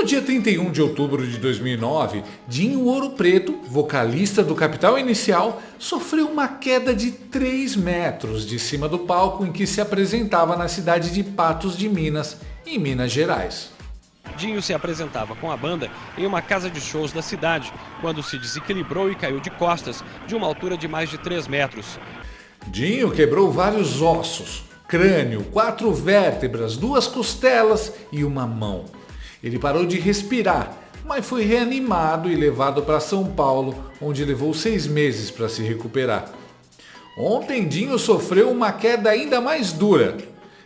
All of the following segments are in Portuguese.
No dia 31 de outubro de 2009, Dinho Ouro Preto, vocalista do Capital Inicial, sofreu uma queda de 3 metros de cima do palco em que se apresentava na cidade de Patos de Minas, em Minas Gerais. Dinho se apresentava com a banda em uma casa de shows da cidade, quando se desequilibrou e caiu de costas, de uma altura de mais de 3 metros. Dinho quebrou vários ossos, crânio, 4 vértebras, 2 costelas e uma mão. Ele parou de respirar, mas foi reanimado e levado para São Paulo, onde levou 6 meses para se recuperar. Ontem, Dinho sofreu uma queda ainda mais dura.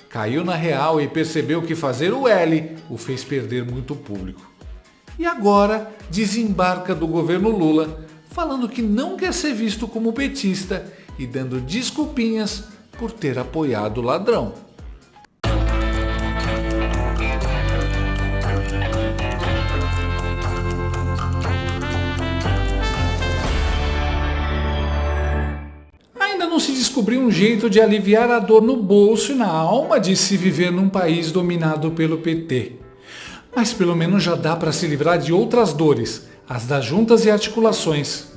Caiu na real e percebeu que fazer o L o fez perder muito público. E agora desembarca do governo Lula, falando que não quer ser visto como petista e dando desculpinhas por ter apoiado o ladrão. Ainda não se descobriu um jeito de aliviar a dor no bolso e na alma de se viver num país dominado pelo PT. Mas pelo menos já dá para se livrar de outras dores, as das juntas e articulações.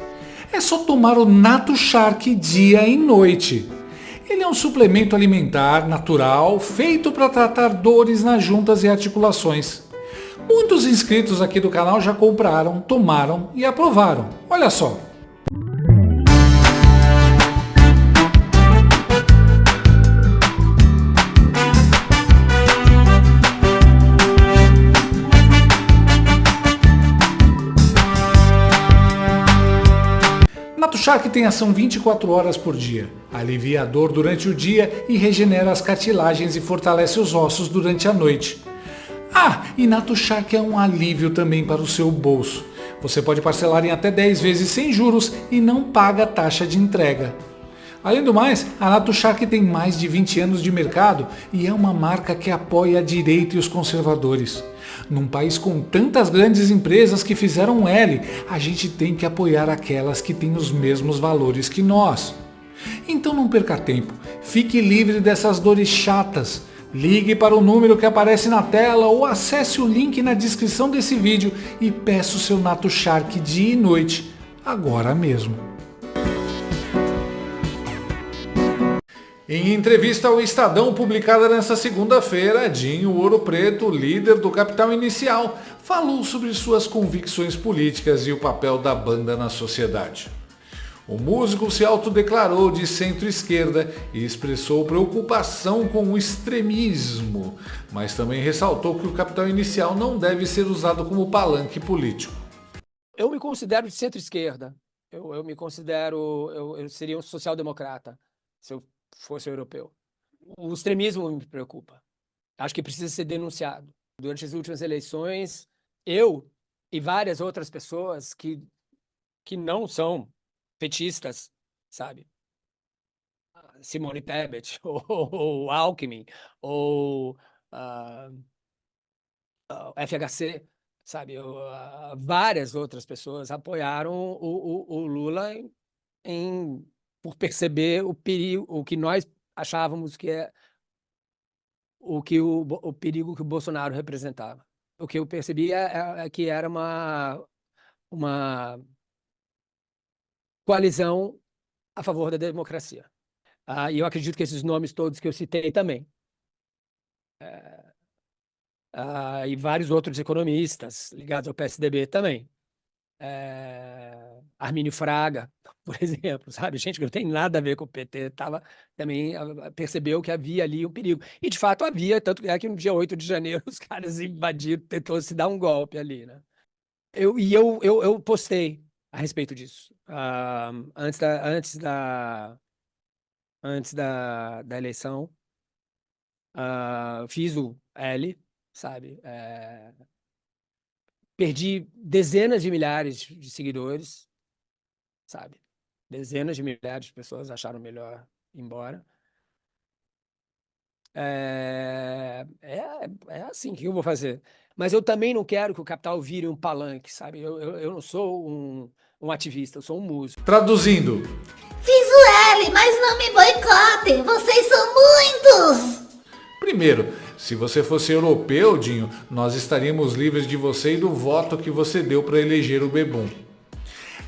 É só tomar o Nato Shark dia e noite. Ele é um suplemento alimentar natural feito para tratar dores nas juntas e articulações. Muitos inscritos aqui do canal já compraram, tomaram e aprovaram. Olha só. Nato Shark tem ação 24 horas por dia, alivia a dor durante o dia e regenera as cartilagens e fortalece os ossos durante a noite. Ah, e Nato Shark é um alívio também para o seu bolso. Você pode parcelar em até 10 vezes sem juros e não paga taxa de entrega. Além do mais, a Nato Shark tem mais de 20 anos de mercado e é uma marca que apoia a direita e os conservadores. Num país com tantas grandes empresas que fizeram um L, a gente tem que apoiar aquelas que têm os mesmos valores que nós. Então não perca tempo, fique livre dessas dores chatas. Ligue para o número que aparece na tela ou acesse o link na descrição desse vídeo e peça o seu Nato Shark dia e noite, agora mesmo. Em entrevista ao Estadão publicada nesta segunda-feira, Dinho Ouro Preto, líder do Capital Inicial, falou sobre suas convicções políticas e o papel da banda na sociedade. O músico se autodeclarou de centro-esquerda e expressou preocupação com o extremismo, mas também ressaltou que o Capital Inicial não deve ser usado como palanque político. Eu me considero de centro-esquerda. Eu me considero, eu seria um social-democrata, se eu fosse europeu. O extremismo me preocupa. Acho que precisa ser denunciado. Durante as últimas eleições, eu e várias outras pessoas que não são petistas, sabe? Simone Tebet, ou Alckmin, ou FHC, sabe? Várias outras pessoas apoiaram o Lula por perceber o perigo, o que nós achávamos que é o perigo que o Bolsonaro representava. O que eu percebi é que era uma coalizão a favor da democracia. E eu acredito que esses nomes todos que eu citei também. E vários outros economistas ligados ao PSDB também. Armínio Fraga, por exemplo, sabe? Gente que não tem nada a ver com o PT, também percebeu que havia ali um perigo. E, de fato, havia, tanto é que no dia 8 de janeiro os caras invadiram, tentou se dar um golpe ali, né? Eu postei a respeito disso. Antes da eleição, fiz o L, sabe? Perdi dezenas de milhares de seguidores, sabe? Dezenas de milhares de pessoas acharam melhor ir embora. É assim que eu vou fazer. Mas eu também não quero que o capital vire um palanque, sabe? Eu não sou um ativista, eu sou um músico. Traduzindo. Fiz o L, mas não me boicotem, vocês são muitos! Primeiro, Se você fosse europeu, Dinho, nós estaríamos livres de você e do voto que você deu para eleger o Bebum.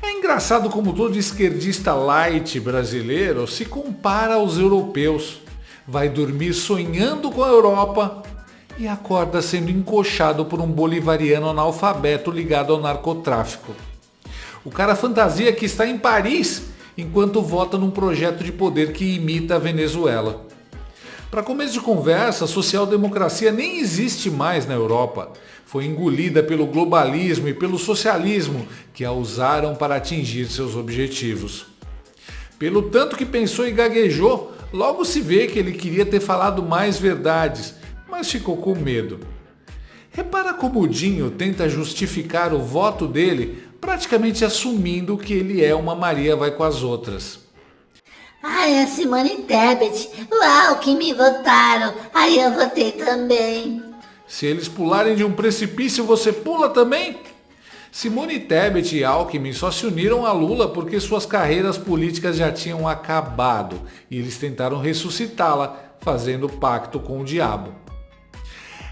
É engraçado como todo esquerdista light brasileiro se compara aos europeus. Vai dormir sonhando com a Europa e acorda sendo encoxado por um bolivariano analfabeto ligado ao narcotráfico. O cara fantasia que está em Paris enquanto vota num projeto de poder que imita a Venezuela. Para começo de conversa, a social-democracia nem existe mais na Europa. Foi engolida pelo globalismo e pelo socialismo, que a usaram para atingir seus objetivos. Pelo tanto que pensou e gaguejou, logo se vê que ele queria ter falado mais verdades, mas ficou com medo. Repara como o Dinho tenta justificar o voto dele, praticamente assumindo que ele é uma Maria vai com as outras. Ai, a Simone Tebet, uau, que me votaram, aí eu votei também. Se eles pularem de um precipício, você pula também? Simone Tebet e Alckmin só se uniram a Lula porque suas carreiras políticas já tinham acabado e eles tentaram ressuscitá-la, fazendo pacto com o diabo.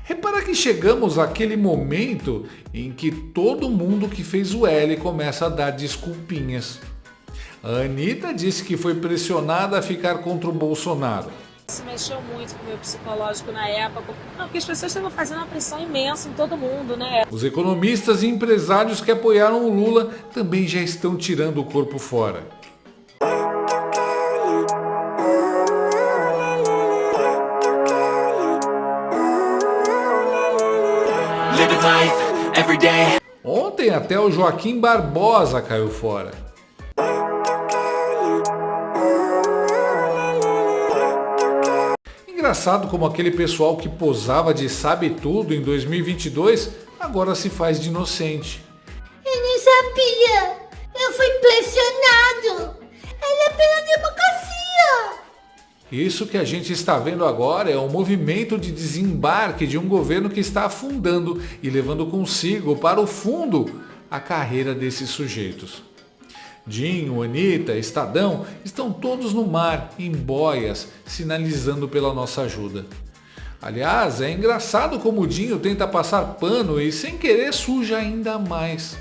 Repara que chegamos àquele momento em que todo mundo que fez o L começa a dar desculpinhas. A Anitta disse que foi pressionada a ficar contra o Bolsonaro. Isso mexeu muito com o meu psicológico na época. Não, porque as pessoas estavam fazendo uma pressão imensa em todo mundo, né? Os economistas e empresários que apoiaram o Lula também já estão tirando o corpo fora. Ontem até o Joaquim Barbosa caiu fora. Engraçado como aquele pessoal que posava de sabe tudo em 2022 agora se faz de inocente. Eu não sabia, eu fui pressionado, era pela democracia. Isso que a gente está vendo agora é um movimento de desembarque de um governo que está afundando e levando consigo para o fundo a carreira desses sujeitos. Dinho, Anitta, Estadão estão todos no mar, em boias, sinalizando pela nossa ajuda. Aliás, é engraçado como o Dinho tenta passar pano e sem querer suja ainda mais.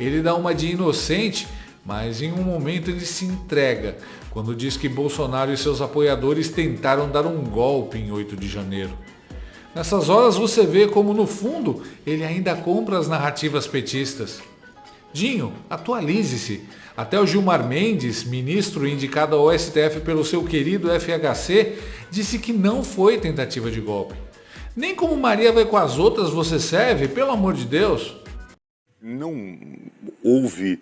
Ele dá uma de inocente, mas em um momento ele se entrega, quando diz que Bolsonaro e seus apoiadores tentaram dar um golpe em 8 de janeiro. Nessas horas você vê como no fundo ele ainda compra as narrativas petistas. Dinho, atualize-se. Até o Gilmar Mendes, ministro indicado ao STF pelo seu querido FHC, disse que não foi tentativa de golpe. Nem como Maria vai com as outras você serve, pelo amor de Deus. Não houve,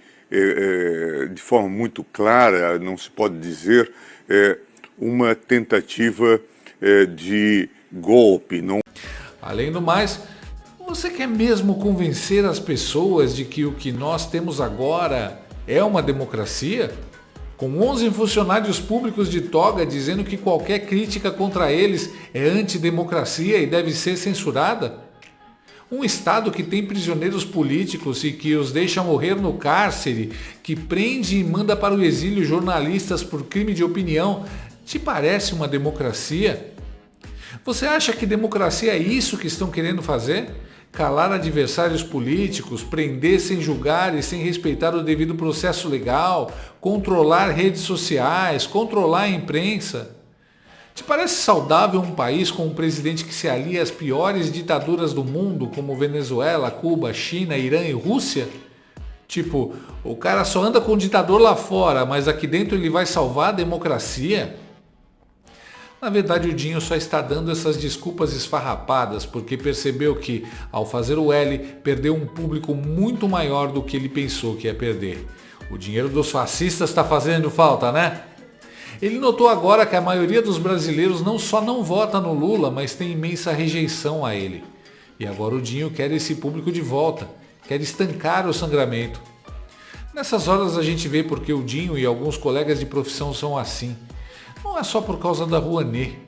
de forma muito clara, não se pode dizer, uma tentativa de golpe. Não... Além do mais, você quer mesmo convencer as pessoas de que o que nós temos agora é uma democracia? Com 11 funcionários públicos de toga dizendo que qualquer crítica contra eles é antidemocracia e deve ser censurada? Um Estado que tem prisioneiros políticos e que os deixa morrer no cárcere, que prende e manda para o exílio jornalistas por crime de opinião, te parece uma democracia? Você acha que democracia é isso que estão querendo fazer? Calar adversários políticos, prender sem julgar e sem respeitar o devido processo legal, controlar redes sociais, controlar a imprensa. Te parece saudável um país com um presidente que se alia às piores ditaduras do mundo, como Venezuela, Cuba, China, Irã e Rússia? Tipo, o cara só anda com o ditador lá fora, mas aqui dentro ele vai salvar a democracia? Na verdade, o Dinho só está dando essas desculpas esfarrapadas porque percebeu que, ao fazer o L, perdeu um público muito maior do que ele pensou que ia perder. O dinheiro dos fascistas está fazendo falta, né? Ele notou agora que a maioria dos brasileiros não só não vota no Lula, mas tem imensa rejeição a ele. E agora o Dinho quer esse público de volta, quer estancar o sangramento. Nessas horas a gente vê porque o Dinho e alguns colegas de profissão são assim. Não é só por causa da Rouanet,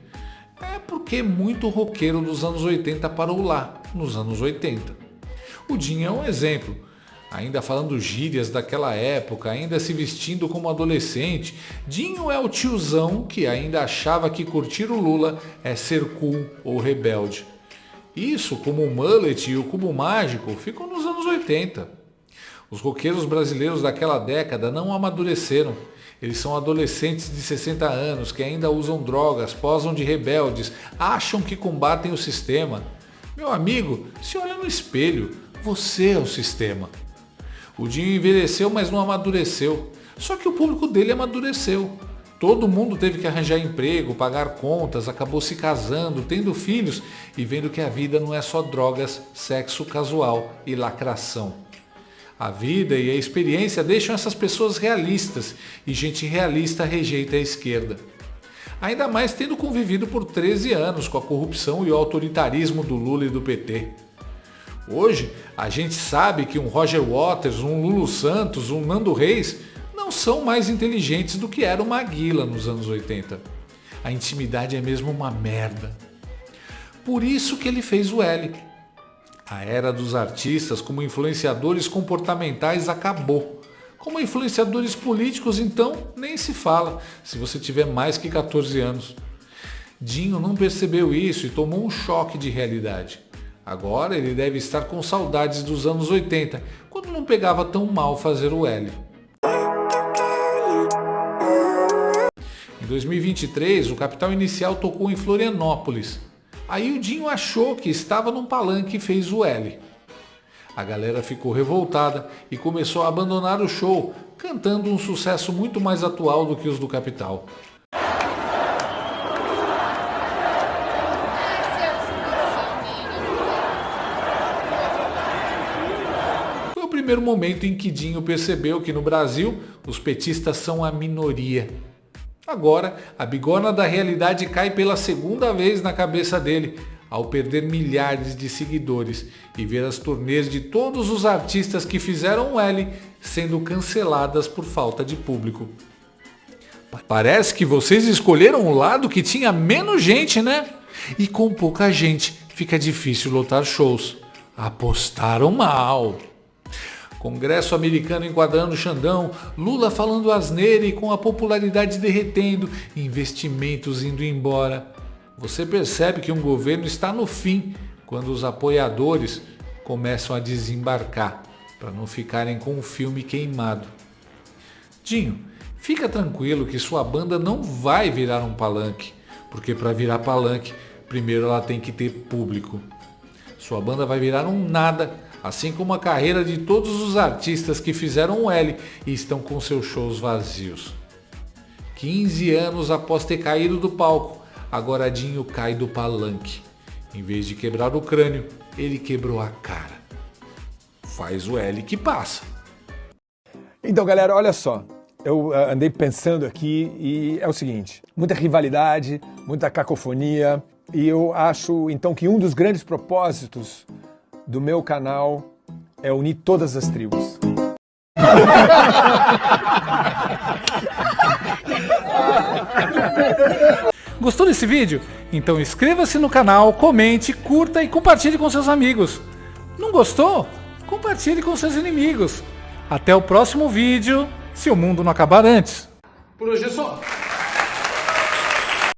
é porque muito roqueiro dos anos 80 parou lá, nos anos 80. O Dinho é um exemplo. ainda falando gírias daquela época, ainda se vestindo como adolescente, Dinho é o tiozão que ainda achava que curtir o Lula é ser cool ou rebelde. Isso, como o mullet e o cubo mágico, ficam nos anos 80. Os roqueiros brasileiros daquela década não amadureceram. Eles são adolescentes de 60 anos que ainda usam drogas, posam de rebeldes, acham que combatem o sistema. Meu amigo, se olha no espelho, você é o sistema. O Dinho envelheceu, mas não amadureceu. Só que o público dele amadureceu. Todo mundo teve que arranjar emprego, pagar contas, acabou se casando, tendo filhos e vendo que a vida não é só drogas, sexo casual e lacração. A vida e a experiência deixam essas pessoas realistas e gente realista rejeita a esquerda. Ainda mais tendo convivido por 13 anos com a corrupção e o autoritarismo do Lula e do PT. Hoje, a gente sabe que um Roger Waters, um Lulu Santos, um Nando Reis não são mais inteligentes do que era o Maguila nos anos 80. A intimidade é mesmo uma merda. Por isso que ele fez o L. A era dos artistas como influenciadores comportamentais acabou. Como influenciadores políticos, então, nem se fala, se você tiver mais que 14 anos. Dinho não percebeu isso e tomou um choque de realidade. Agora ele deve estar com saudades dos anos 80, quando não pegava tão mal fazer o L. Em 2023, o Capital Inicial tocou em Florianópolis. Aí o Dinho achou que estava num palanque e fez o L. A galera ficou revoltada e começou a abandonar o show, cantando um sucesso muito mais atual do que os do Capital. Foi o primeiro momento em que Dinho percebeu que no Brasil os petistas são a minoria. Agora, a bigorna da realidade cai pela segunda vez na cabeça dele, ao perder milhares de seguidores e ver as turnês de todos os artistas que fizeram o L sendo canceladas por falta de público. Parece que vocês escolheram o lado que tinha menos gente, né? E com pouca gente fica difícil lotar shows. Apostaram mal. Congresso americano enquadrando o Xandão, Lula falando asneira e com a popularidade derretendo, investimentos indo embora. Você percebe que um governo está no fim quando os apoiadores começam a desembarcar para não ficarem com o filme queimado. Dinho, fica tranquilo que sua banda não vai virar um palanque, porque para virar palanque, primeiro ela tem que ter público. Sua banda vai virar um nada, assim como a carreira de todos os artistas que fizeram o L e estão com seus shows vazios. 15 anos após ter caído do palco, agora Dinho cai do palanque. Em vez de quebrar o crânio, ele quebrou a cara. Faz o L que passa. Então, galera, olha só. Eu andei pensando aqui e é o seguinte. Muita rivalidade, muita cacofonia. E eu acho, então, que um dos grandes propósitos do meu canal é unir todas as tribos. Gostou desse vídeo? Então inscreva-se no canal, comente, curta e compartilhe com seus amigos. Não gostou? Compartilhe com seus inimigos. Até o próximo vídeo, se o mundo não acabar antes. Por hoje é só.